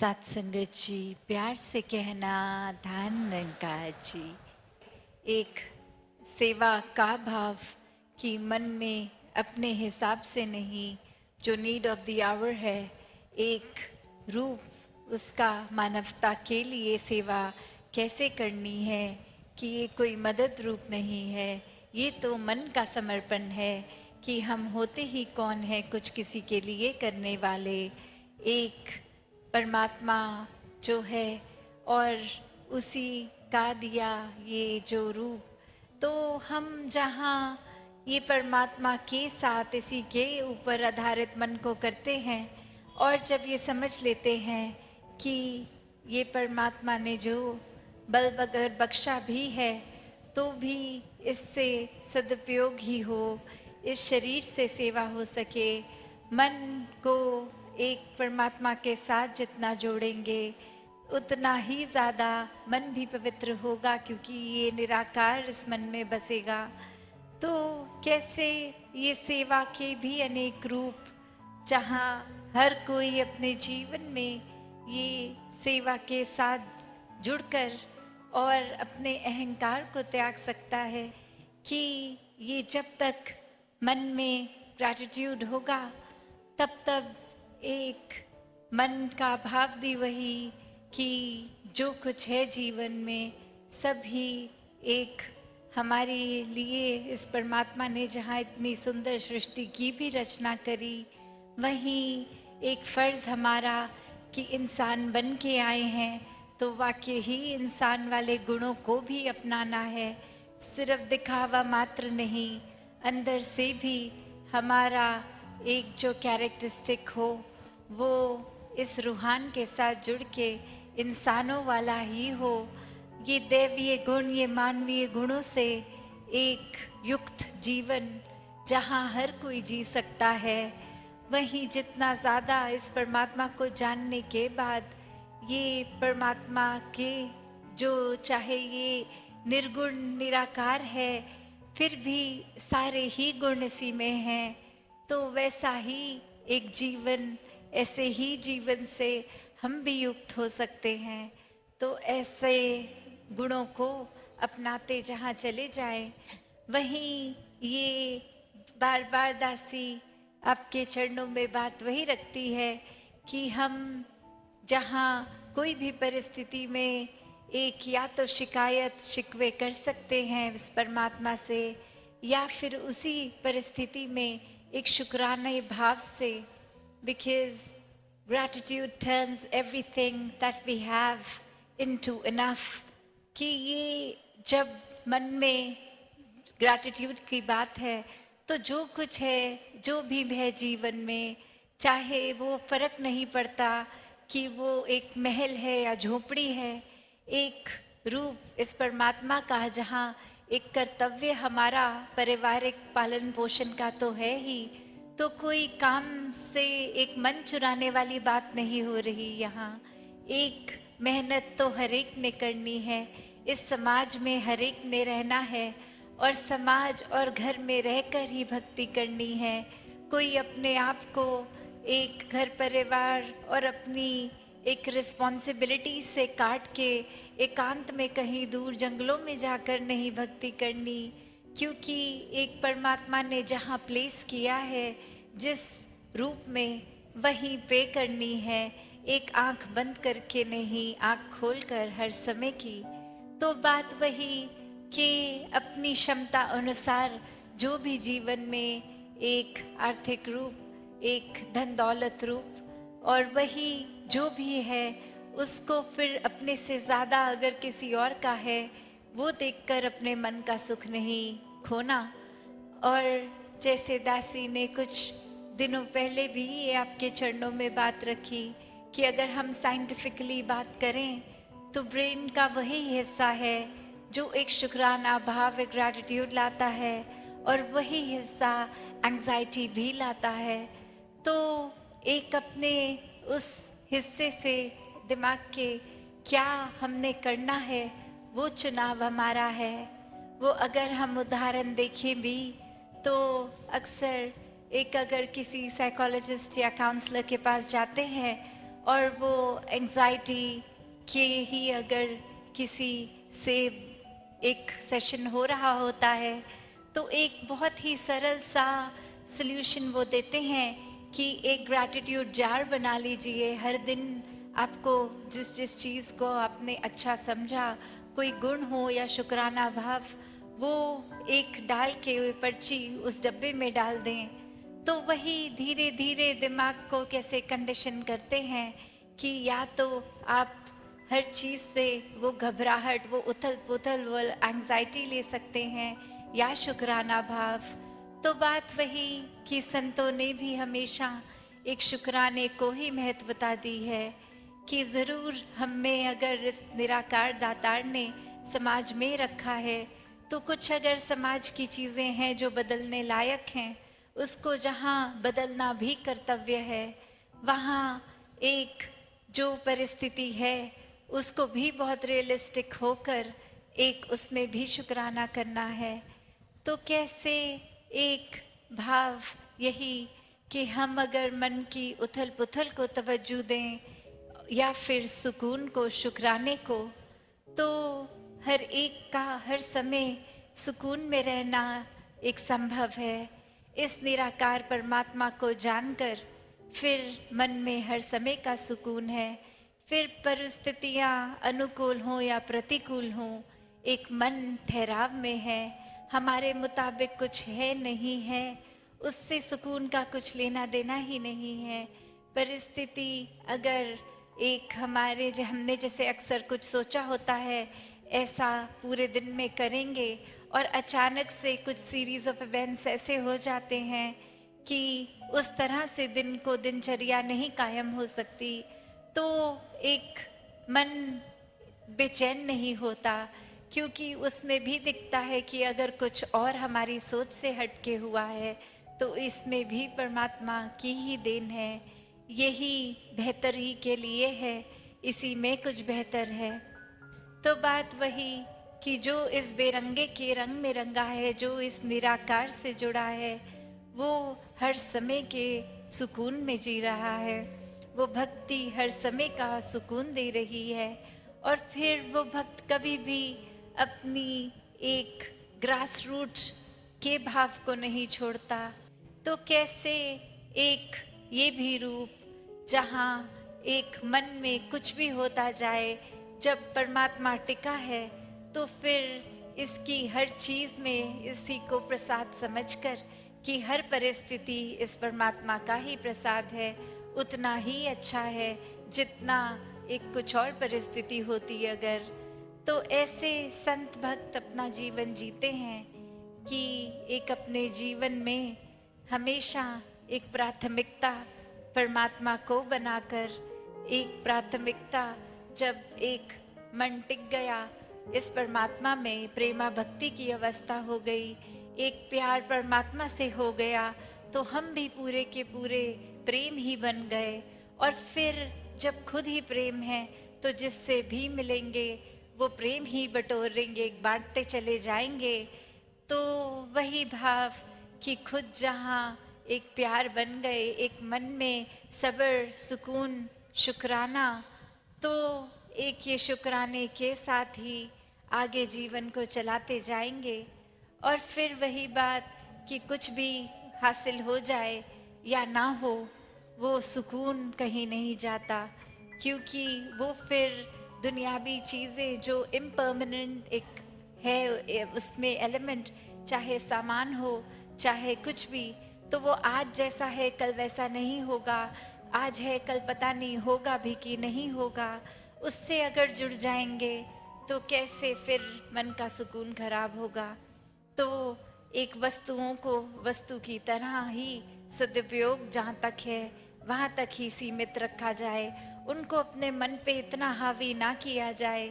सत्संगत जी, प्यार से कहना धन निरंकार जी। एक सेवा का भाव कि मन में अपने हिसाब से नहीं, जो नीड ऑफ द आवर है, एक रूप उसका मानवता के लिए सेवा कैसे करनी है कि ये कोई मदद रूप नहीं है, ये तो मन का समर्पण है कि हम होते ही कौन है कुछ किसी के लिए करने वाले। एक परमात्मा जो है और उसी का दिया ये जो रूप, तो हम जहाँ ये परमात्मा के साथ इसी के ऊपर आधारित मन को करते हैं और जब ये समझ लेते हैं कि ये परमात्मा ने जो बल अगर बख्शा भी है तो भी इससे सदुपयोग ही हो, इस शरीर से सेवा हो सके। मन को एक परमात्मा के साथ जितना जोड़ेंगे उतना ही ज़्यादा मन भी पवित्र होगा, क्योंकि ये निराकार इस मन में बसेगा। तो कैसे ये सेवा के भी अनेक रूप, जहाँ हर कोई अपने जीवन में ये सेवा के साथ जुड़कर और अपने अहंकार को त्याग सकता है कि ये जब तक मन में ग्रैटिट्यूड होगा तब तब एक मन का भाव भी वही कि जो कुछ है जीवन में सब ही एक हमारे लिए इस परमात्मा ने जहाँ इतनी सुंदर सृष्टि की भी रचना करी, वहीं एक फर्ज हमारा कि इंसान बन के आए हैं तो वाकई ही इंसान वाले गुणों को भी अपनाना है। सिर्फ दिखावा मात्र नहीं, अंदर से भी हमारा एक जो कैरेक्टरिस्टिक हो वो इस रूहान के साथ जुड़ के इंसानों वाला ही हो। ये दैवीय गुण, ये मानवीय गुणों से एक युक्त जीवन जहाँ हर कोई जी सकता है। वहीं जितना ज़्यादा इस परमात्मा को जानने के बाद ये परमात्मा के जो चाहे ये निर्गुण निराकार है फिर भी सारे ही गुण इसी में हैं, तो वैसा ही एक जीवन, ऐसे ही जीवन से हम भी युक्त हो सकते हैं। तो ऐसे गुणों को अपनाते जहाँ चले जाएं, वहीं ये बार बार दासी आपके चरणों में बात वही रखती है कि हम जहाँ कोई भी परिस्थिति में एक या तो शिकायत शिकवे कर सकते हैं इस परमात्मा से, या फिर उसी परिस्थिति में एक शुक्राने भाव से, because gratitude turns everything that we have into enough. कि ये जब मन में ग्रैटिट्यूड की बात है तो जो कुछ है, जो भी है जीवन में, चाहे वो फर्क नहीं पड़ता कि वो एक महल है या झोपड़ी है, एक रूप इस परमात्मा का जहाँ एक कर्तव्य हमारा पारिवारिक पालन पोषण का तो है ही, तो कोई काम से एक मन चुराने वाली बात नहीं हो रही। यहाँ एक मेहनत तो हर एक ने करनी है, इस समाज में हर एक ने रहना है और समाज और घर में रहकर ही भक्ति करनी है। कोई अपने आप को एक घर परिवार और अपनी एक रिस्पॉन्सिबिलिटी से काट के एकांत में कहीं दूर जंगलों में जाकर नहीं भक्ति करनी, क्योंकि एक परमात्मा ने जहाँ प्लेस किया है जिस रूप में, वहीं पे करनी है। एक आंख बंद करके नहीं, आंख खोलकर हर समय की। तो बात वही कि अपनी क्षमता अनुसार जो भी जीवन में एक आर्थिक रूप, एक धन दौलत रूप, और वही जो भी है उसको फिर अपने से ज़्यादा अगर किसी और का है वो देखकर अपने मन का सुख नहीं खोना। और जैसे दासी ने कुछ दिनों पहले भी ये आपके चरणों में बात रखी कि अगर हम साइंटिफिकली बात करें तो ब्रेन का वही हिस्सा है जो एक शुक्राना भाव, एक ग्रैटिट्यूड लाता है, और वही हिस्सा एंग्जाइटी भी लाता है। तो एक अपने उस हिस्से से दिमाग के क्या हमने करना है वो चुनाव हमारा है। वो अगर हम उदाहरण देखें भी तो अक्सर एक अगर किसी साइकोलॉजिस्ट या काउंसलर के पास जाते हैं और वो एंजाइटी के ही अगर किसी से एक सेशन हो रहा होता है तो एक बहुत ही सरल सा सल्यूशन वो देते हैं कि एक ग्रैटिट्यूड जार बना लीजिए। हर दिन आपको जिस जिस चीज़ को आपने अच्छा समझा, कोई गुण हो या शुक्राना भाव, वो एक डाल के पर्ची उस डब्बे में डाल दें। तो वही धीरे धीरे दिमाग को कैसे कंडीशन करते हैं कि या तो आप हर चीज़ से वो घबराहट, वो उथल पुथल, वो एंजाइटी ले सकते हैं या शुक्राना भाव। तो बात वही कि संतों ने भी हमेशा एक शुक्राने को ही महत्वता दी है कि ज़रूर हम में अगर इस निराकार दातार ने समाज में रखा है तो कुछ अगर समाज की चीज़ें हैं जो बदलने लायक हैं, उसको जहाँ बदलना भी कर्तव्य है, वहाँ एक जो परिस्थिति है उसको भी बहुत रियलिस्टिक होकर एक उसमें भी शुक्राना करना है। तो कैसे एक भाव यही कि हम अगर मन की उथल पुथल को तवज्जो दें या फिर सुकून को, शुक्राने को, तो हर एक का हर समय सुकून में रहना एक संभव है। इस निराकार परमात्मा को जानकर फिर मन में हर समय का सुकून है। फिर परिस्थितियाँ अनुकूल हों या प्रतिकूल हों, एक मन ठहराव में है, हमारे मुताबिक कुछ है नहीं है, उससे सुकून का कुछ लेना देना ही नहीं है। परिस्थिति अगर एक हमारे हमने जैसे अक्सर कुछ सोचा होता है ऐसा पूरे दिन में करेंगे और अचानक से कुछ सीरीज ऑफ इवेंट्स ऐसे हो जाते हैं कि उस तरह से दिन को दिनचर्या नहीं कायम हो सकती, तो एक मन बेचैन नहीं होता, क्योंकि उसमें भी दिखता है कि अगर कुछ और हमारी सोच से हटके हुआ है तो इसमें भी परमात्मा की ही देन है, यही बेहतर ही के लिए है, इसी में कुछ बेहतर है। तो बात वही कि जो इस बेरंगे के रंग में रंगा है, जो इस निराकार से जुड़ा है, वो हर समय के सुकून में जी रहा है, वो भक्ति हर समय का सुकून दे रही है। और फिर वो भक्त कभी भी अपनी एक ग्रास रूट्स के भाव को नहीं छोड़ता। तो कैसे एक ये भी रूप जहाँ एक मन में कुछ भी होता जाए, जब परमात्मा टिका है तो फिर इसकी हर चीज में इसी को प्रसाद समझकर कि हर परिस्थिति इस परमात्मा का ही प्रसाद है, उतना ही अच्छा है जितना एक कुछ और परिस्थिति होती अगर। तो ऐसे संत भक्त अपना जीवन जीते हैं कि एक अपने जीवन में हमेशा एक प्राथमिकता परमात्मा को बनाकर, एक प्राथमिकता जब एक मन टिक गया इस परमात्मा में, प्रेमा भक्ति की अवस्था हो गई, एक प्यार परमात्मा से हो गया, तो हम भी पूरे के पूरे प्रेम ही बन गए। और फिर जब खुद ही प्रेम है तो जिससे भी मिलेंगे वो प्रेम ही बटोरेंगे, बांटते चले जाएंगे। तो वही भाव कि खुद जहाँ एक प्यार बन गए, एक मन में सब्र, सुकून, शुक्राना, तो एक ये शुक्राने के साथ ही आगे जीवन को चलाते जाएंगे। और फिर वही बात कि कुछ भी हासिल हो जाए या ना हो, वो सुकून कहीं नहीं जाता, क्योंकि वो फिर दुनियावी चीज़ें जो इम्पर्मानेंट एक है उसमें एलिमेंट, चाहे सामान हो चाहे कुछ भी, तो वो आज जैसा है कल वैसा नहीं होगा, आज है कल पता नहीं होगा भी कि नहीं होगा। उससे अगर जुड़ जाएंगे तो कैसे फिर मन का सुकून खराब होगा। तो एक वस्तुओं को वस्तु की तरह ही सदुपयोग जहाँ तक है वहाँ तक ही सीमित रखा जाए, उनको अपने मन पे इतना हावी ना किया जाए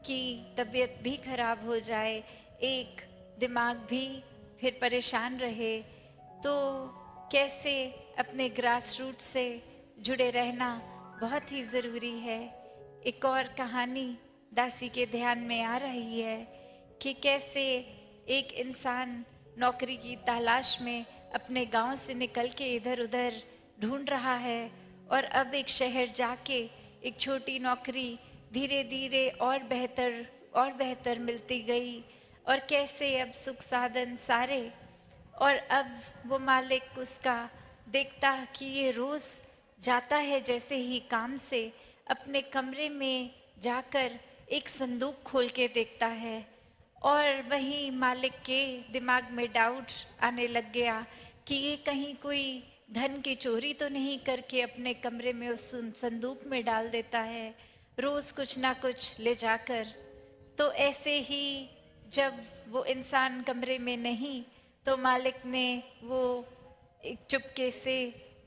कि तबीयत भी खराब हो जाए, एक दिमाग भी फिर परेशान रहे। तो कैसे अपने ग्रास रूट से जुड़े रहना बहुत ही ज़रूरी है। एक और कहानी दासी के ध्यान में आ रही है कि कैसे एक इंसान नौकरी की तलाश में अपने गांव से निकल के इधर उधर ढूंढ रहा है और अब एक शहर जाके एक छोटी नौकरी धीरे धीरे और बेहतर मिलती गई, और कैसे अब सुख साधन सारे। और अब वो मालिक उसका देखता कि ये रोज जाता है जैसे ही काम से, अपने कमरे में जाकर एक संदूक खोल के देखता है, और वहीं मालिक के दिमाग में डाउट आने लग गया कि ये कहीं कोई धन की चोरी तो नहीं करके अपने कमरे में उस संदूक में डाल देता है रोज कुछ ना कुछ ले जाकर। तो ऐसे ही जब वो इंसान कमरे में नहीं, तो मालिक ने वो एक चुपके से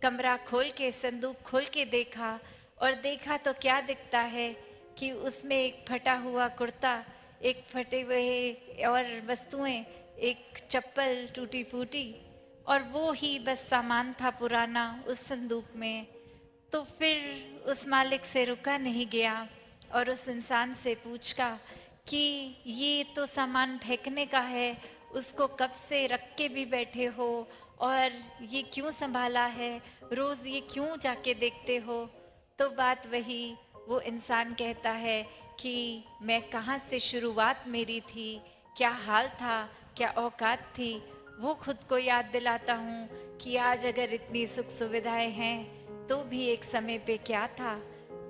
कमरा खोल के संदूक खोल के देखा, और देखा तो क्या दिखता है कि उसमें एक फटा हुआ कुर्ता, एक फटे हुए और वस्तुएं, एक चप्पल टूटी फूटी, और वो ही बस सामान था पुराना उस संदूक में। तो फिर उस मालिक से रुका नहीं गया और उस इंसान से पूछा कि ये तो सामान फेंकने का है, उसको कब से रख के भी बैठे हो, और ये क्यों संभाला है, रोज ये क्यों जाके देखते हो। तो बात वही, वो इंसान कहता है कि मैं कहाँ से शुरुआत मेरी थी, क्या हाल था, क्या औकात थी, वो खुद को याद दिलाता हूँ कि आज अगर इतनी सुख सुविधाएं हैं तो भी एक समय पे क्या था।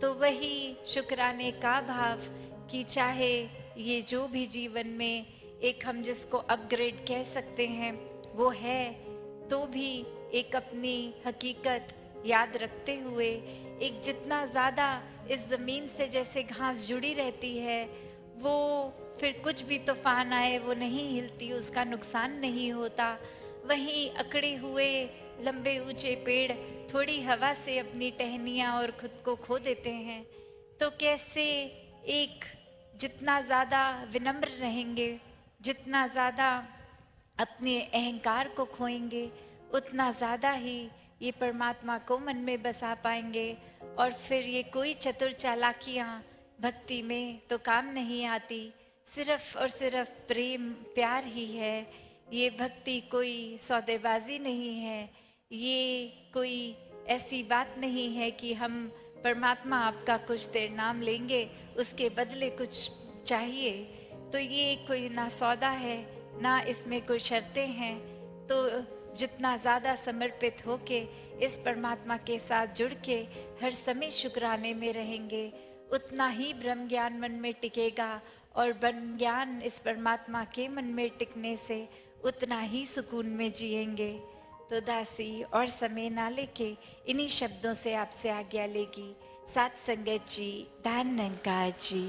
तो वही शुक्राने का भाव कि चाहे ये जो भी जीवन में एक हम जिसको अपग्रेड कह सकते हैं वो है, तो भी एक अपनी हकीकत याद रखते हुए, एक जितना ज़्यादा इस ज़मीन से जैसे घास जुड़ी रहती है, वो फिर कुछ भी तूफान आए वो नहीं हिलती, उसका नुकसान नहीं होता। वहीं अकड़े हुए लंबे ऊंचे पेड़ थोड़ी हवा से अपनी टहनियाँ और खुद को खो देते हैं। तो कैसे एक जितना ज़्यादा विनम्र रहेंगे, जितना ज़्यादा अपने अहंकार को खोएंगे, उतना ज़्यादा ही ये परमात्मा को मन में बसा पाएंगे। और फिर ये कोई चतुर चालाकियाँ भक्ति में तो काम नहीं आती, सिर्फ और सिर्फ प्रेम प्यार ही है। ये भक्ति कोई सौदेबाजी नहीं है, ये कोई ऐसी बात नहीं है कि हम परमात्मा आपका कुछ देर नाम लेंगे उसके बदले कुछ चाहिए। तो ये कोई ना सौदा है, ना इसमें कोई शर्तें हैं। तो जितना ज़्यादा समर्पित होके इस परमात्मा के साथ जुड़ के हर समय शुक्राने में रहेंगे, उतना ही ब्रह्म ज्ञान मन में टिकेगा, और ब्रह्म ज्ञान इस परमात्मा के मन में टिकने से उतना ही सुकून में जिएंगे। तो दासी और समय ना लेके इन्हीं शब्दों से आपसे आज्ञा लेगी। साथ संगत जी, धन निरंकार जी।